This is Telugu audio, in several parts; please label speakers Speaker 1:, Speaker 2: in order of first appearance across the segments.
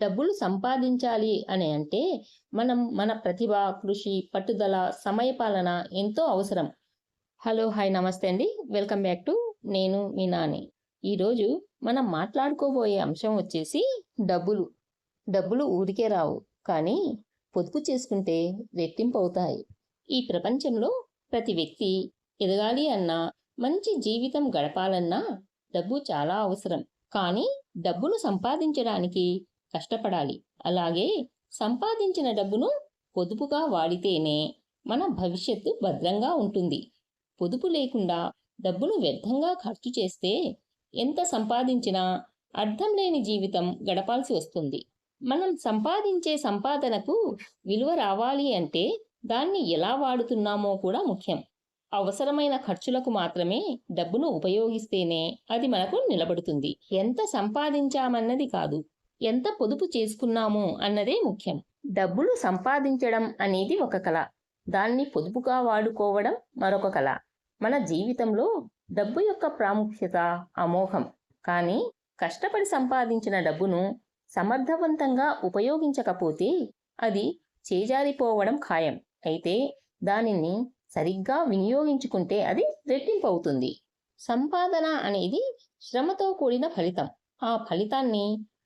Speaker 1: డబ్బులు సంపాదించాలి అని అంటే మనం మన ప్రతిభ, కృషి, పట్టుదల, సమయపాలన ఎంతో అవసరం. హలో! హాయ్! నమస్తే అండి. వెల్కమ్ బ్యాక్ టు నేను మీ నాని. ఈరోజు మనం మాట్లాడుకోబోయే అంశం వచ్చేసి డబ్బులు. డబ్బులు ఊరికే రావు. కానీ పొదుపు చేసుకుంటే రెట్టింపవుతాయి. ఈ ప్రపంచంలో ప్రతి వ్యక్తి ఎదగాలి అన్నా, మంచి జీవితం గడపాలన్నా డబ్బు చాలా అవసరం. కానీ డబ్బును సంపాదించడానికి కష్టపడాలి. అలాగే సంపాదించిన డబ్బును పొదుపుగా వాడితేనే మన భవిష్యత్తు భద్రంగా ఉంటుంది. పొదుపు లేకుండా డబ్బును వ్యర్థంగా ఖర్చు చేస్తే ఎంత సంపాదించినా అర్థం లేని జీవితం గడపాల్సి వస్తుంది. మనం సంపాదించే సంపాదనకు విలువ రావాలి అంటే దాన్ని ఎలా వాడుతున్నామో కూడా ముఖ్యం. అవసరమైన ఖర్చులకు మాత్రమే డబ్బును ఉపయోగిస్తేనే అది మనకు నిలబడుతుంది. ఎంత సంపాదించామన్నది కాదు, ఎంత పొదుపు చేసుకున్నాము అన్నదే ముఖ్యం. డబ్బులు సంపాదించడం అనేది ఒక కళ, దాన్ని పొదుపుగా వాడుకోవడం మరొక కళ. మన జీవితంలో డబ్బు యొక్క ప్రాముఖ్యత అమోఘం. కానీ కష్టపడి సంపాదించిన డబ్బును సమర్థవంతంగా ఉపయోగించకపోతే అది చేజారిపోవడం ఖాయం. అయితే దానిని సరిగ్గా వినియోగించుకుంటే అది రెట్టింపు అవుతుంది. సంపాదన అనేది శ్రమతో కూడిన ఫలితం. ఆ ఫలితాన్ని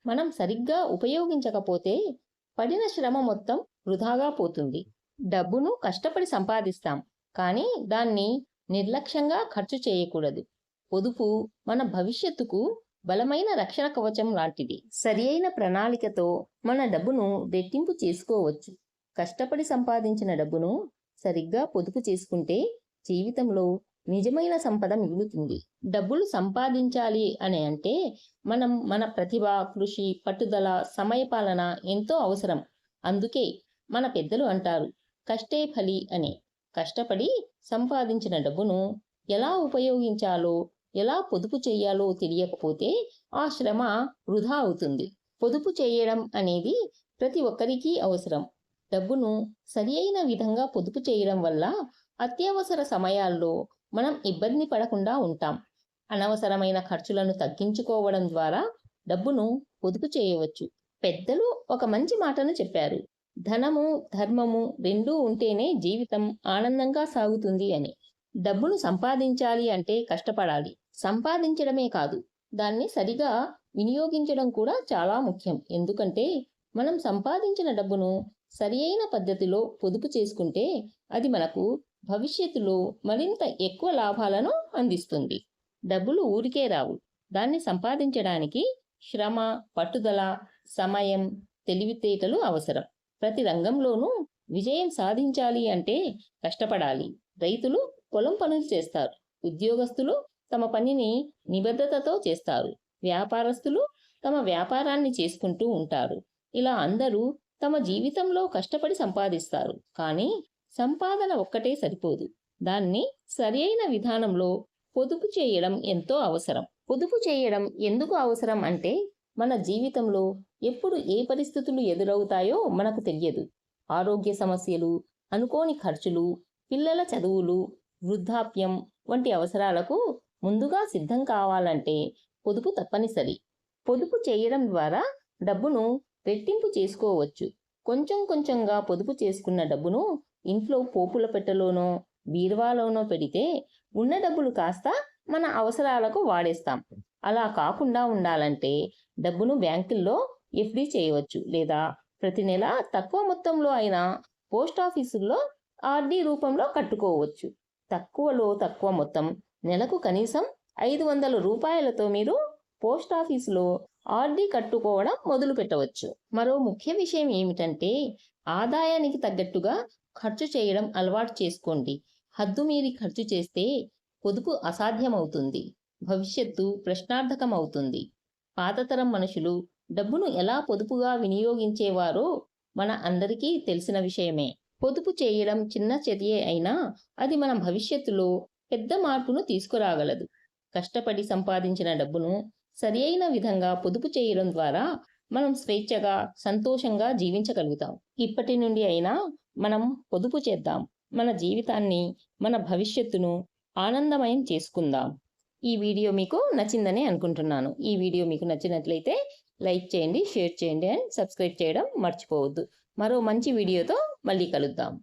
Speaker 1: మనం సరిగ్గా ఉపయోగించకపోతే పడిన శ్రమ మొత్తం వృధాగా పోతుంది. డబ్బును కష్టపడి సంపాదిస్తాం, కానీ దాన్ని నిర్లక్ష్యంగా ఖర్చు చేయకూడదు. పొదుపు మన భవిష్యత్తుకు బలమైన రక్షణ కవచం లాంటిది. సరియైన ప్రణాళికతో మన డబ్బును రెట్టింపు చేసుకోవచ్చు. కష్టపడి సంపాదించిన డబ్బును సరిగ్గా పొదుపు చేసుకుంటే జీవితంలో నిజమైన సంపద మిగులుతుంది. డబ్బులు సంపాదించాలి అని అంటే మనం మన ప్రతిభ, కృషి, పట్టుదల, సమయపాలన ఎంతో అవసరం. అందుకే మన పెద్దలు అంటారు, కష్టే ఫలి అని. కష్టపడి సంపాదించిన డబ్బును ఎలా ఉపయోగించాలో, ఎలా పొదుపు చేయాలో తెలియకపోతే ఆ శ్రమ వృధా అవుతుంది. పొదుపు చేయడం అనేది ప్రతి ఒక్కరికి అవసరం. డబ్బును సరియైన విధంగా పొదుపు చేయడం వల్ల అత్యవసర సమయాల్లో మనం ఇబ్బంది పడకుండా ఉంటాం. అనవసరమైన ఖర్చులను తగ్గించుకోవడం ద్వారా డబ్బును పొదుపు చేయవచ్చు. పెద్దలు ఒక మంచి మాటను చెప్పారు, ధనము ధర్మము రెండూ ఉంటేనే జీవితం ఆనందంగా సాగుతుంది అని. డబ్బును సంపాదించాలి అంటే కష్టపడాలి. సంపాదించడమే కాదు, దాన్ని సరిగా వినియోగించడం కూడా చాలా ముఖ్యం. ఎందుకంటే మనం సంపాదించిన డబ్బును సరియైన పద్ధతిలో పొదుపు చేసుకుంటే అది మనకు భవిష్యత్తులో మరింత ఎక్కువ లాభాలను అందిస్తుంది. డబ్బులు ఊరికే రావు. దాన్ని సంపాదించడానికి శ్రమ, పట్టుదల, సమయం, తెలివితేటలు అవసరం. ప్రతి రంగంలోనూ విజయం సాధించాలి అంటే కష్టపడాలి. రైతులు పొలం పనులు చేస్తారు. ఉద్యోగస్తులు తమ పనిని నిబద్ధతతో చేస్తారు. వ్యాపారస్తులు తమ వ్యాపారాన్ని చేసుకుంటూ ఉంటారు. ఇలా అందరూ తమ జీవితంలో కష్టపడి సంపాదిస్తారు. కానీ సంపాదన ఒక్కటే సరిపోదు. దాన్ని సరియైన విధానంలో పొదుపు చేయడం ఎంతో అవసరం. పొదుపు చేయడం ఎందుకు అవసరం అంటే మన జీవితంలో ఎప్పుడు ఏ పరిస్థితులు ఎదురవుతాయో మనకు తెలియదు. ఆరోగ్య సమస్యలు, అనుకోని ఖర్చులు, పిల్లల చదువులు, వృద్ధాప్యం వంటి అవసరాలకు ముందుగా సిద్ధం కావాలంటే పొదుపు తప్పనిసరి. పొదుపు చేయడం ద్వారా డబ్బును రెట్టింపు చేసుకోవచ్చు. కొంచెం కొంచెంగా పొదుపు చేసుకున్న డబ్బును ఇంట్లో పోపుల పెట్టెలోనో, బీరువాలోనో పెడితే ఉన్న డబ్బులు కాస్త మన అవసరాలకు వాడేస్తాం. అలా కాకుండా ఉండాలంటే డబ్బును బ్యాంకుల్లో ఎఫ్డి చేయవచ్చు, లేదా ప్రతి నెల తక్కువ మొత్తంలో అయినా పోస్ట్ ఆఫీసుల్లో ఆర్డి రూపంలో కట్టుకోవచ్చు. తక్కువలో తక్కువ మొత్తం, నెలకు కనీసం 500 రూపాయలతో మీరు పోస్ట్ ఆఫీసులో ఆర్డి కట్టుకోవడం మొదలు పెట్టవచ్చు. మరో ముఖ్య విషయం ఏమిటంటే ఆదాయానికి తగ్గట్టుగా ఖర్చు చేయడం అలవాటు చేసుకోండి. హద్దుమీరి ఖర్చు చేస్తే పొదుపు అసాధ్యమవుతుంది. భవిష్యత్తు ప్రశ్నార్థకం అవుతుంది. పాతతరం మనుషులు డబ్బును ఎలా పొదుపుగా వినియోగించేవారో మన అందరికీ తెలిసిన విషయమే. పొదుపు చేయడం చిన్న చర్యే అయినా అది మన భవిష్యత్తులో పెద్ద మార్పును తీసుకురాగలదు. కష్టపడి సంపాదించిన డబ్బును సరియైన విధంగా పొదుపు చేయడం ద్వారా మనం స్వేచ్ఛగా, సంతోషంగా జీవించగలుగుతాం. ఇప్పటి నుండి అయినా మనం పొదుపు చేద్దాం. మన జీవితాన్ని, మన భవిష్యత్తును ఆనందమయం చేసుకుందాం. ఈ వీడియో మీకు నచ్చిందని అనుకుంటున్నాను. ఈ వీడియో మీకు నచ్చినట్లయితే లైక్ చేయండి, షేర్ చేయండి అండ్ సబ్స్క్రైబ్ చేయడం మర్చిపోవద్దు. మరో మంచి వీడియోతో మళ్ళీ కలుద్దాం.